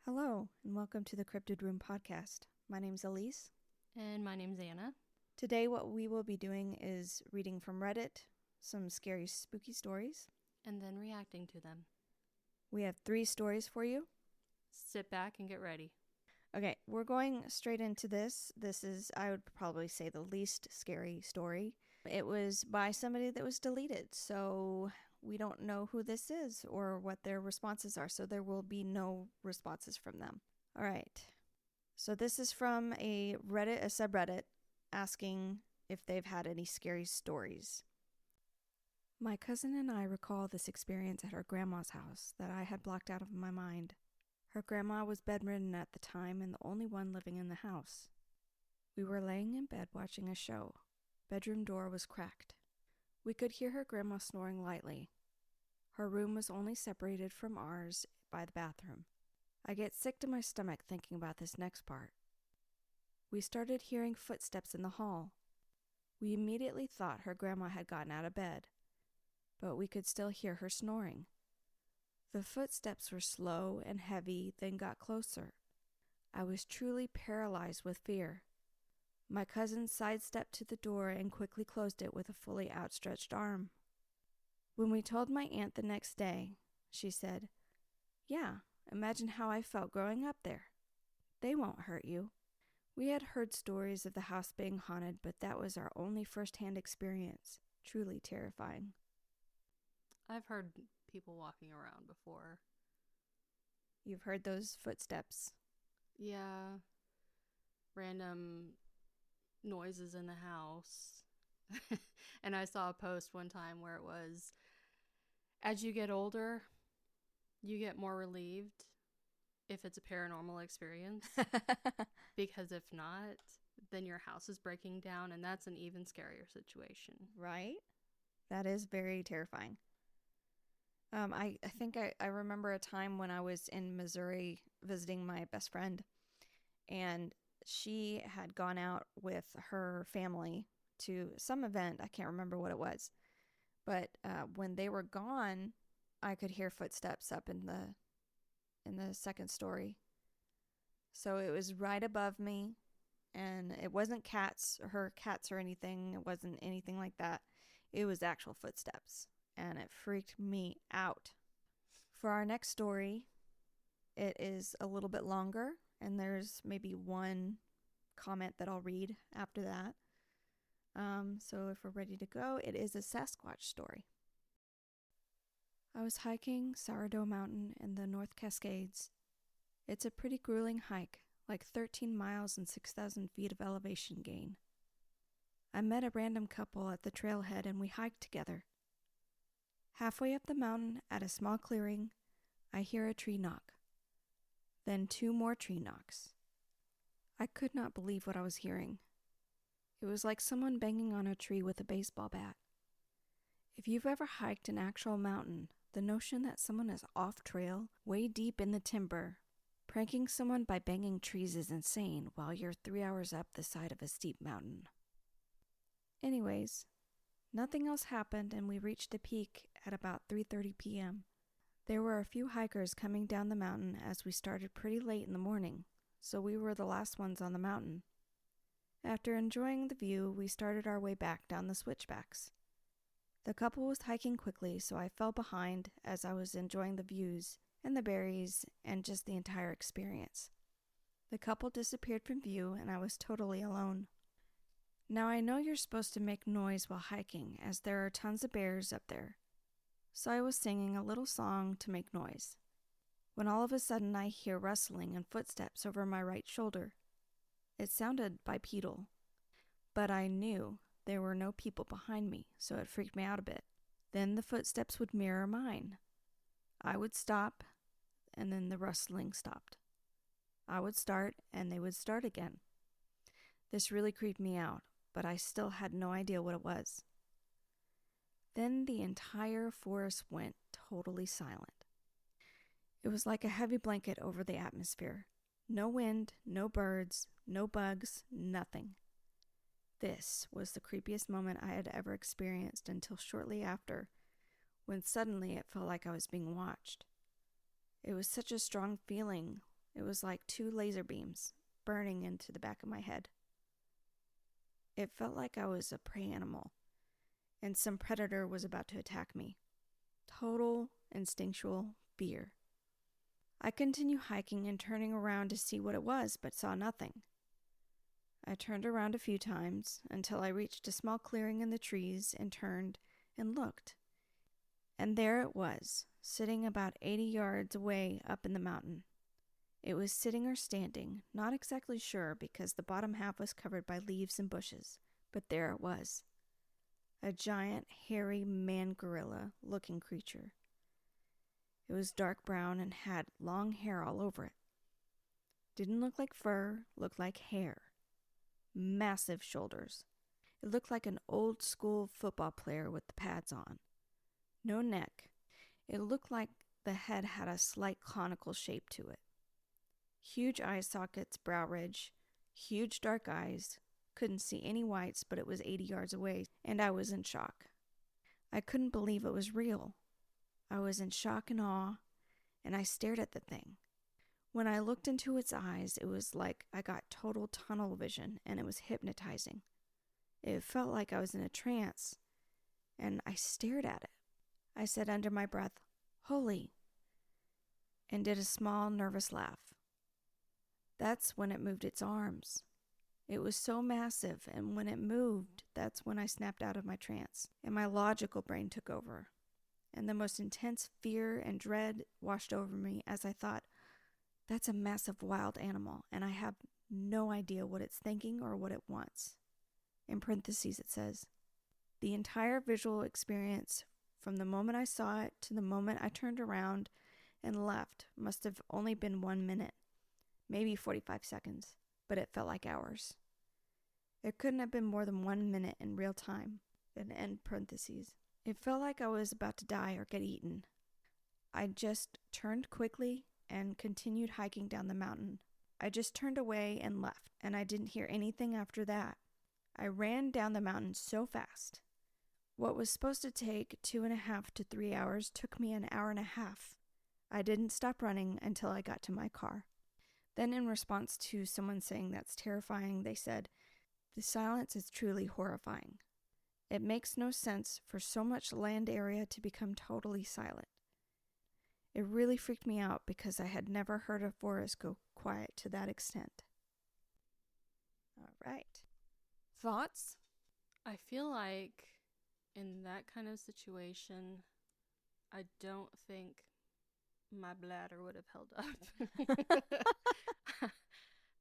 Hello, and welcome to the Cryptid Room podcast. My name's Elise. And my name's Anna. Today, what we will be doing is reading from Reddit some scary, spooky stories. And then reacting to them. We have 3 stories for you. Sit back and get ready. Okay, we're going straight into this. This is, I would probably say, the least scary story. It was by somebody that was deleted, so we don't know who this is or what their responses are, so there will be no responses from them. All right. So this is from a subreddit, asking if they've had any scary stories. My cousin and I recall this experience at our grandma's house that I had blocked out of my mind. Her grandma was bedridden at the time and the only one living in the house. We were laying in bed watching a show. Bedroom door was cracked. We could hear her grandma snoring lightly. Her room was only separated from ours by the bathroom. I get sick to my stomach thinking about this next part. We started hearing footsteps in the hall. We immediately thought her grandma had gotten out of bed, but we could still hear her snoring. The footsteps were slow and heavy, then got closer. I was truly paralyzed with fear. My cousin sidestepped to the door and quickly closed it with a fully outstretched arm. When we told my aunt the next day, she said, "Yeah, imagine how I felt growing up there. They won't hurt you." We had heard stories of the house being haunted, but that was our only first-hand experience. Truly terrifying. I've heard people walking around before. You've heard those footsteps? Yeah. Random noises in the house. And I saw a post one time where it was, as you get older, you get more relieved if it's a paranormal experience. Because if not, then your house is breaking down, and that's an even scarier situation. Right? That is very terrifying. I think I remember a time when I was in Missouri visiting my best friend, and she had gone out with her family to some event. I can't remember what it was. But when they were gone, I could hear footsteps up in the second story. So it was right above me, and it wasn't her cats or anything. It wasn't anything like that. It was actual footsteps, and it freaked me out. For our next story, it is a little bit longer, and there's maybe one comment that I'll read after that. So if we're ready to go, it is a Sasquatch story. I was hiking Sourdough Mountain in the North Cascades. It's a pretty grueling hike, like 13 miles and 6,000 feet of elevation gain. I met a random couple at the trailhead and we hiked together. Halfway up the mountain, at a small clearing, I hear a tree knock. Then 2 more tree knocks. I could not believe what I was hearing. It was like someone banging on a tree with a baseball bat. If you've ever hiked an actual mountain, the notion that someone is off trail, way deep in the timber, pranking someone by banging trees is insane while you're 3 hours up the side of a steep mountain. Anyways, nothing else happened and we reached the peak at about 3:30 p.m. There were a few hikers coming down the mountain as we started pretty late in the morning, so we were the last ones on the mountain. After enjoying the view, we started our way back down the switchbacks. The couple was hiking quickly, so I fell behind as I was enjoying the views and the berries and just the entire experience. The couple disappeared from view and I was totally alone. Now I know you're supposed to make noise while hiking as there are tons of bears up there, so I was singing a little song to make noise, when all of a sudden I hear rustling and footsteps over my right shoulder. It sounded bipedal, but I knew there were no people behind me, so it freaked me out a bit. Then the footsteps would mirror mine. I would stop, and then the rustling stopped. I would start, and they would start again. This really creeped me out, but I still had no idea what it was. Then the entire forest went totally silent. It was like a heavy blanket over the atmosphere. No wind, no birds, no bugs, nothing. This was the creepiest moment I had ever experienced until shortly after, when suddenly it felt like I was being watched. It was such a strong feeling, It was like two laser beams burning into the back of my head. It felt like I was a prey animal, and some predator was about to attack me. Total instinctual fear. I continued hiking and turning around to see what it was, but saw nothing. I turned around a few times until I reached a small clearing in the trees and turned and looked. And there it was, sitting about 80 yards away up in the mountain. It was sitting or standing, not exactly sure because the bottom half was covered by leaves and bushes, but there it was. A giant, hairy man-gorilla-looking creature. It was dark brown and had long hair all over it. Didn't look like fur, looked like hair. Massive shoulders. It looked like an old-school football player with the pads on. No neck. It looked like the head had a slight conical shape to it. Huge eye sockets, brow ridge, huge dark eyes. Couldn't see any whites, but it was 80 yards away, and I was in shock. I couldn't believe it was real. I was in shock and awe, and I stared at the thing. When I looked into its eyes, it was like I got total tunnel vision, and it was hypnotizing. It felt like I was in a trance, and I stared at it. I said under my breath, "Holy," and did a small, nervous laugh. That's when it moved its arms. It was so massive, and when it moved, that's when I snapped out of my trance, and my logical brain took over. And the most intense fear and dread washed over me as I thought, that's a massive wild animal, and I have no idea what it's thinking or what it wants. In parentheses, it says, the entire visual experience from the moment I saw it to the moment I turned around and left must have only been 1 minute, maybe 45 seconds, but it felt like hours. It couldn't have been more than 1 minute in real time. Then end parentheses. It felt like I was about to die or get eaten. I just turned quickly and continued hiking down the mountain. I just turned away and left, and I didn't hear anything after that. I ran down the mountain so fast. What was supposed to take 2.5 to 3 hours took me an hour and a half. I didn't stop running until I got to my car. Then in response to someone saying that's terrifying, they said, the silence is truly horrifying. It makes no sense for so much land area to become totally silent. It really freaked me out because I had never heard a forest go quiet to that extent. All right. Thoughts? I feel like in that kind of situation, I don't think my bladder would have held up.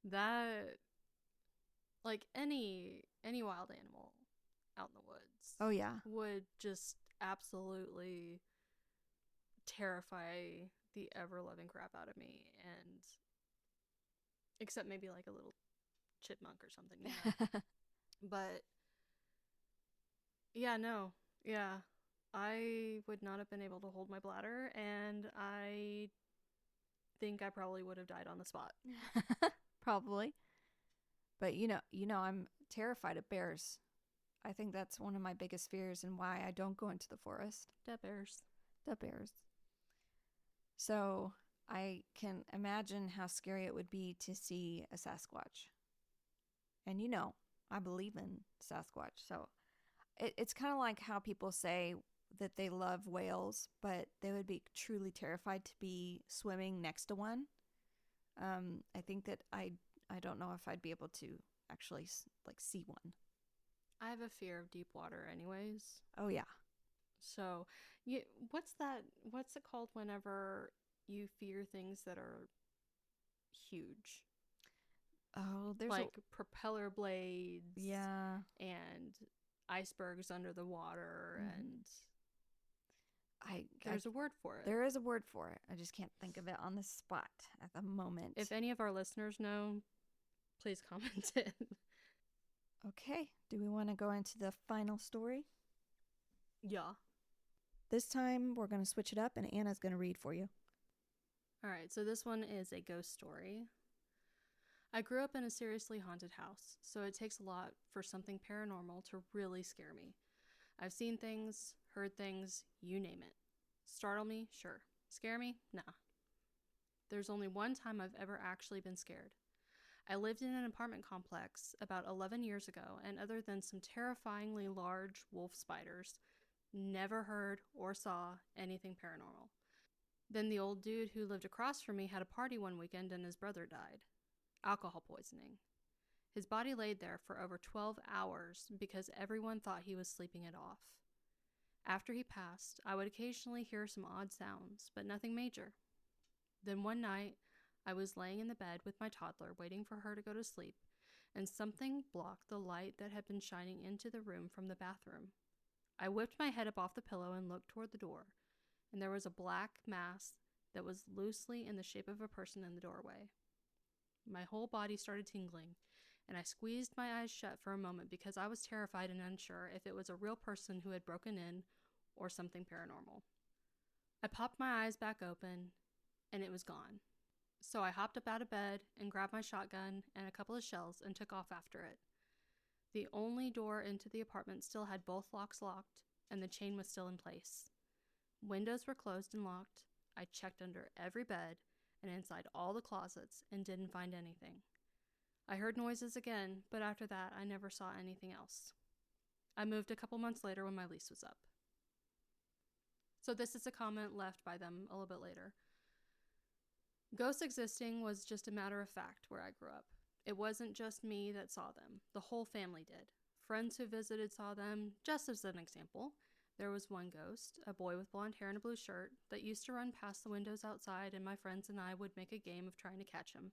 That, like any wild animal out in the woods, Oh, yeah. would just absolutely terrify the ever-loving crap out of me, and except maybe like a little chipmunk or something, you know? But yeah, no, yeah, I would not have been able to hold my bladder, and I think I probably would have died on the spot. Probably. But you know, I'm terrified of bears. I think that's one of my biggest fears and why I don't go into the forest. The bears. The bears. So I can imagine how scary it would be to see a Sasquatch. And you know, I believe in Sasquatch. So it's kind of like how people say that they love whales, but they would be truly terrified to be swimming next to one. I think that I don't know if I'd be able to actually like see one. I have a fear of deep water anyways. Oh yeah. So, what's it called whenever you fear things that are huge? Oh, there's like propeller blades. Yeah. And icebergs under the water, Mm-hmm. and there's a word for it. There is a word for it. I just can't think of it on the spot at the moment. If any of our listeners know, please comment it. Okay. Do we want to go into the final story? Yeah. This time we're going to switch it up and Anna's going to read for you. All right. So this one is a ghost story. I grew up in a seriously haunted house, so it takes a lot for something paranormal to really scare me. I've seen things, heard things, you name it. Startle me? Sure. Scare me? Nah. There's only one time I've ever actually been scared. I lived in an apartment complex about 11 years ago, and other than some terrifyingly large wolf spiders, never heard or saw anything paranormal. Then the old dude who lived across from me had a party one weekend and his brother died. Alcohol poisoning. His body laid there for over 12 hours because everyone thought he was sleeping it off. After he passed, I would occasionally hear some odd sounds, but nothing major. Then one night, I was laying in the bed with my toddler waiting for her to go to sleep, and something blocked the light that had been shining into the room from the bathroom. I whipped my head up off the pillow and looked toward the door, and there was a black mass that was loosely in the shape of a person in the doorway. My whole body started tingling, and I squeezed my eyes shut for a moment because I was terrified and unsure if it was a real person who had broken in or something paranormal. I popped my eyes back open, and it was gone. So I hopped up out of bed and grabbed my shotgun and a couple of shells and took off after it. The only door into the apartment still had both locks locked, and the chain was still in place. Windows were closed and locked. I checked under every bed and inside all the closets and didn't find anything. I heard noises again, but after that, I never saw anything else. I moved a couple months later when my lease was up. So this is a comment left by them a little bit later. Ghosts existing was just a matter of fact where I grew up. It wasn't just me that saw them. The whole family did. Friends who visited saw them. Just as an example, there was one ghost, a boy with blonde hair and a blue shirt, that used to run past the windows outside, and my friends and I would make a game of trying to catch him.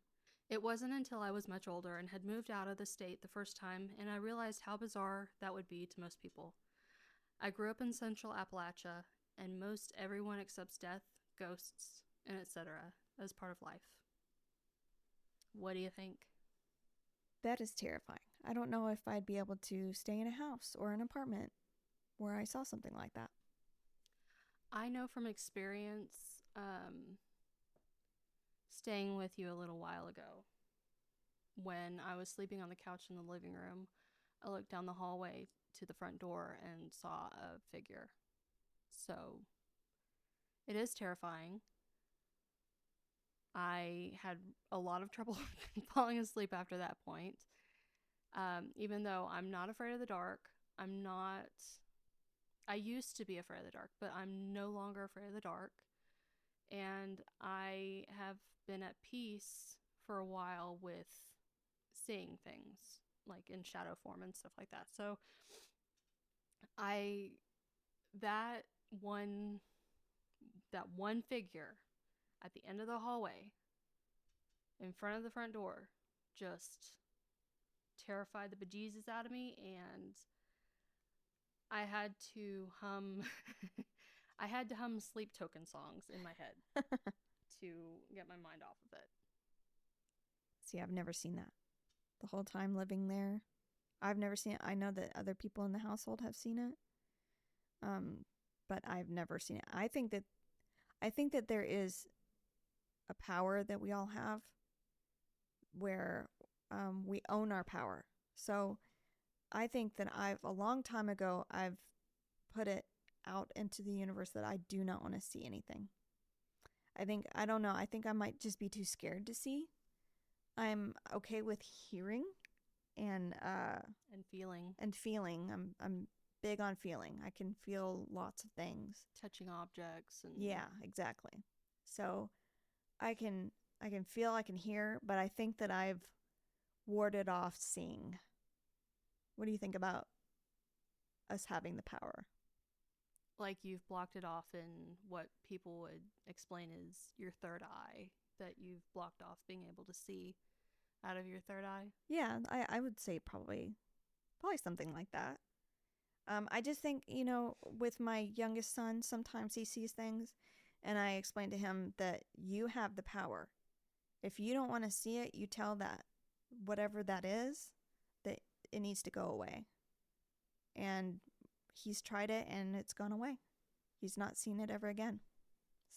It wasn't until I was much older and had moved out of the state the first time, and I realized how bizarre that would be to most people. I grew up in central Appalachia, and most everyone accepts death, ghosts, and etc. as part of life. What do you think? That is terrifying. I don't know if I'd be able to stay in a house or an apartment where I saw something like that. I know from experience, staying with you a little while ago, when I was sleeping on the couch in the living room, I looked down the hallway to the front door and saw a figure. So it is terrifying. I had a lot of trouble falling asleep after that point. Even though I'm not afraid of the dark, I used to be afraid of the dark, but I'm no longer afraid of the dark. And I have been at peace for a while with seeing things like in shadow form and stuff like that. So I that one that one figure at the end of the hallway in front of the front door just terrified the bejesus out of me, and I had to hum I had to hum sleep token songs in my head to get my mind off of it. See, I've never seen that. The whole time living there, I've never seen it. I know that other people in the household have seen it, but I've never seen it. I think that there is a power that we all have where we own our power. So I think that a long time ago, I've put it out into the universe that I do not want to see anything. I don't know. I think I might just be too scared to see. I'm okay with hearing and feeling. I'm big on feeling. I can feel lots of things. Touching objects and yeah, exactly. So I can feel, I can hear, but I think that I've warded off seeing. What do you think about us having the power? Like you've blocked it off in what people would explain as your third eye, that you've blocked off being able to see out of your third eye? Yeah, I would say probably something like that. I just think, with my youngest son, sometimes he sees things, and I explain to him that you have the power. If you don't want to see it, you tell that whatever that is, that it needs to go away. And he's tried it, and it's gone away. He's not seen it ever again.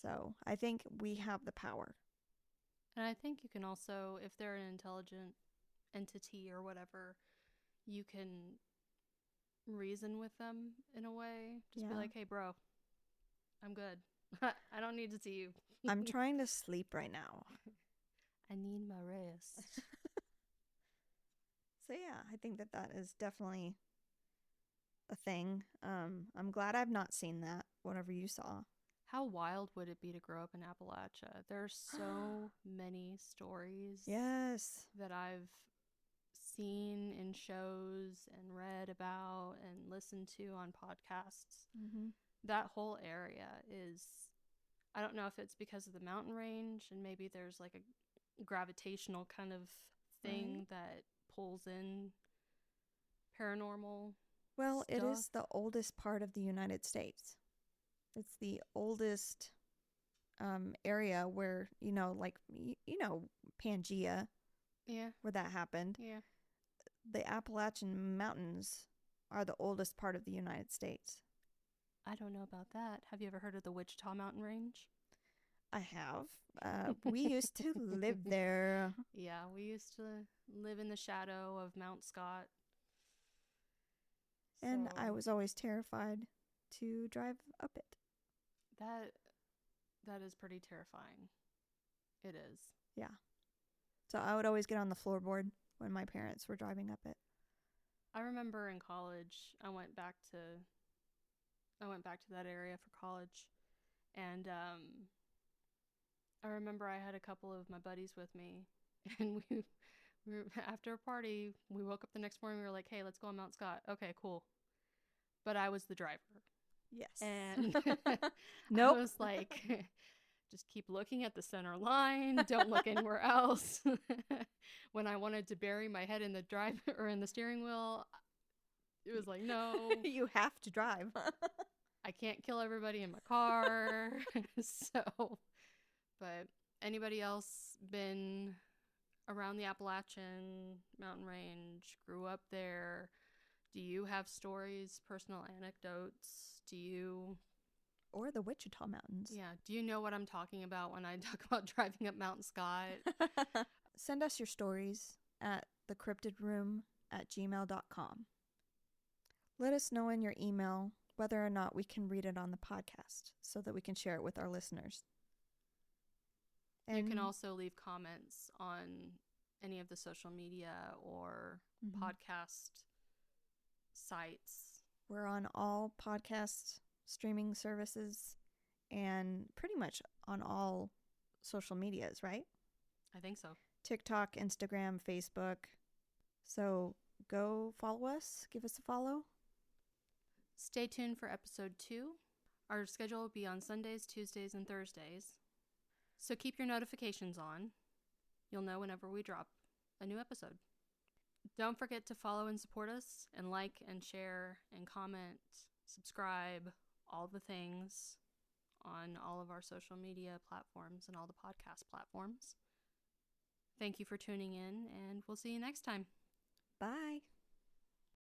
So I think we have the power. And I think you can also, if they're an intelligent entity or whatever, you can reason with them in a way. Just be like, hey, bro, I'm good. I don't need to see you. I'm trying to sleep right now. I need my rest. So yeah, I think that that is definitely a thing. I'm glad I've not seen that, whatever you saw. How wild would it be to grow up in Appalachia? There's so many stories Yes. that I've seen in shows and read about and listened to on podcasts. Mm-hmm. That whole area is, I don't know if it's because of the mountain range and maybe there's like a gravitational kind of thing Right. that pulls in paranormal Well, it stuff. is the oldest part of the United States. It's the oldest area where, like, Pangea, Yeah, where that happened. yeah. The Appalachian Mountains are the oldest part of the United States. I don't know about that. Have you ever heard of the Wichita Mountain Range? I have. We used to live there. Yeah, we used to live in the shadow of Mount Scott. And I So was always terrified to drive up it. that that is pretty terrifying. It is. Yeah. So I would always get on the floorboard when my parents were driving up it. I remember in college, I went back to that area for college, and I remember I had a couple of my buddies with me, and we were, after a party, we woke up the next morning. We were like, "Hey, let's go on Mount Scott." Okay, cool. But I was the driver, Yes. and I Nope. was like, just keep looking at the center line. Don't look anywhere else. When I wanted to bury my head in the drive or in the steering wheel, it was like, no, You have to drive. I can't kill everybody in my car. So, but anybody else been around the Appalachian mountain range, grew up there? Do you have stories, personal anecdotes? Or the Wichita Mountains. Yeah, do you know what I'm talking about when I talk about driving up Mount Scott? Send us your stories at thecryptidroom@gmail.com. Let us know in your email whether or not we can read it on the podcast so that we can share it with our listeners. And you can also leave comments on any of the social media or podcast sites. We're on all podcast streaming services and pretty much on all social medias, right? I think so. TikTok, Instagram, Facebook. So go follow us. Give us a follow. Stay tuned for episode 2. Our schedule will be on Sundays, Tuesdays, and Thursdays. So keep your notifications on. You'll know whenever we drop a new episode. Don't forget to follow and support us, and like and share and comment, subscribe, all the things on all of our social media platforms and all the podcast platforms. Thank you for tuning in, and we'll see you next time. Bye.